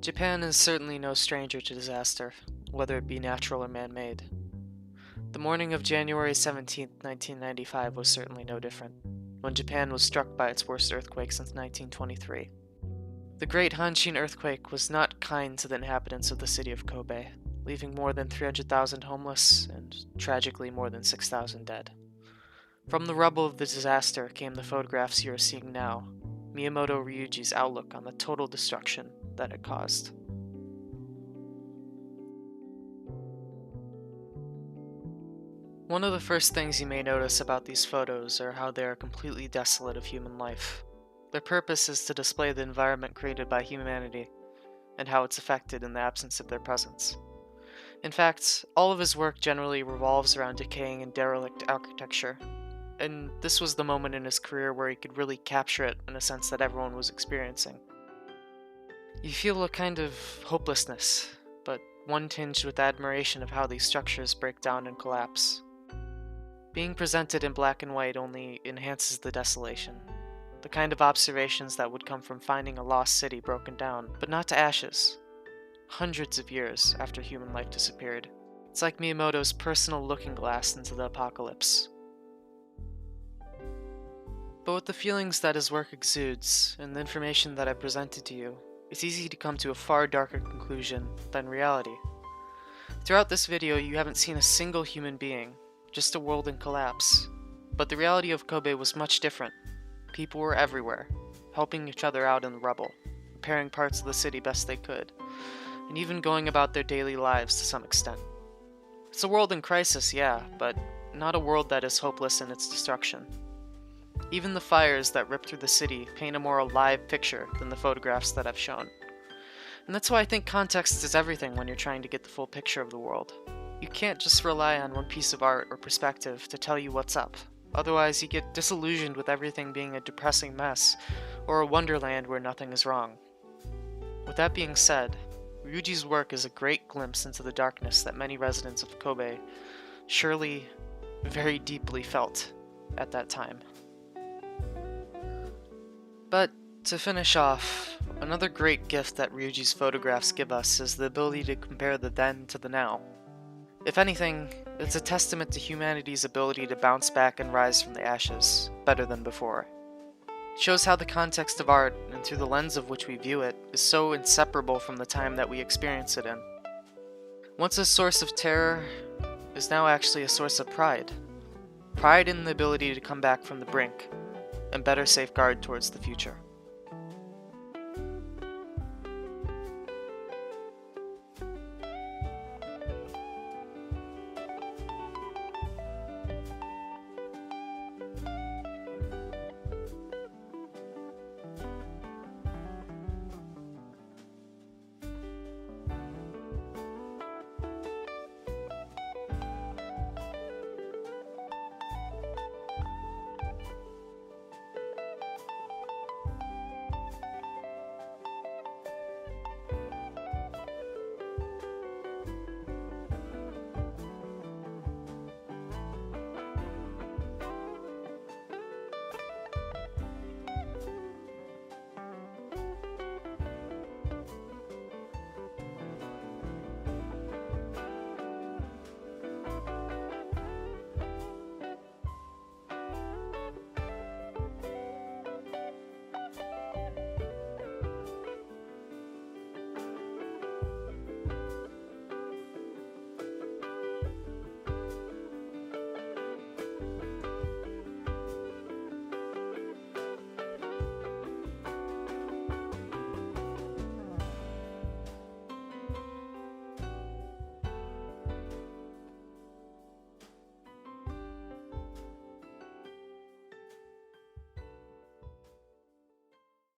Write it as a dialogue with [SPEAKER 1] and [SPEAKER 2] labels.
[SPEAKER 1] Japan is certainly no stranger to disaster, whether it be natural or man-made. The morning of January 17th, 1995 was certainly no different, when Japan was struck by its worst earthquake since 1923. The Great Hanshin earthquake was not kind to the inhabitants of the city of Kobe, leaving more than 300,000 homeless and, tragically, more than 6,000 dead. From the rubble of the disaster came the photographs you are seeing now, Miyamoto Ryuji's outlook on the total destruction that it caused. One of the first things you may notice about these photos are how they are completely desolate of human life. Their purpose is to display the environment created by humanity and how it's affected in the absence of their presence. In fact, all of his work generally revolves around decaying and derelict architecture, and this was the moment in his career where he could really capture it in a sense that everyone was experiencing. You feel a kind of hopelessness, but one tinged with admiration of how these structures break down and collapse. Being presented in black and white only enhances the desolation, the kind of observations that would come from finding a lost city broken down, but not to ashes, hundreds of years after human life disappeared. It's like Miyamoto's personal looking glass into the apocalypse. But with the feelings that his work exudes, and the information that I presented to you, it's easy to come to a far darker conclusion than reality. Throughout this video, you haven't seen a single human being, just a world in collapse. But the reality of Kobe was much different. People were everywhere, helping each other out in the rubble, repairing parts of the city best they could, and even going about their daily lives to some extent. It's a world in crisis, yeah, but not a world that is hopeless in its destruction. Even the fires that rip through the city paint a more alive picture than the photographs that I've shown. And that's why I think context is everything when you're trying to get the full picture of the world. You can't just rely on one piece of art or perspective to tell you what's up. Otherwise, you get disillusioned with everything being a depressing mess, or a wonderland where nothing is wrong. With that being said, Ryuji's work is a great glimpse into the darkness that many residents of Kobe surely very deeply felt at that time. But to finish off, another great gift that Ryuji's photographs give us is the ability to compare the then to the now. If anything, it's a testament to humanity's ability to bounce back and rise from the ashes, better than before. It shows how the context of art, and through the lens of which we view it, is so inseparable from the time that we experience it in. Once a source of terror is now actually a source of pride. Pride in the ability to come back from the brink, and better safeguard towards the future.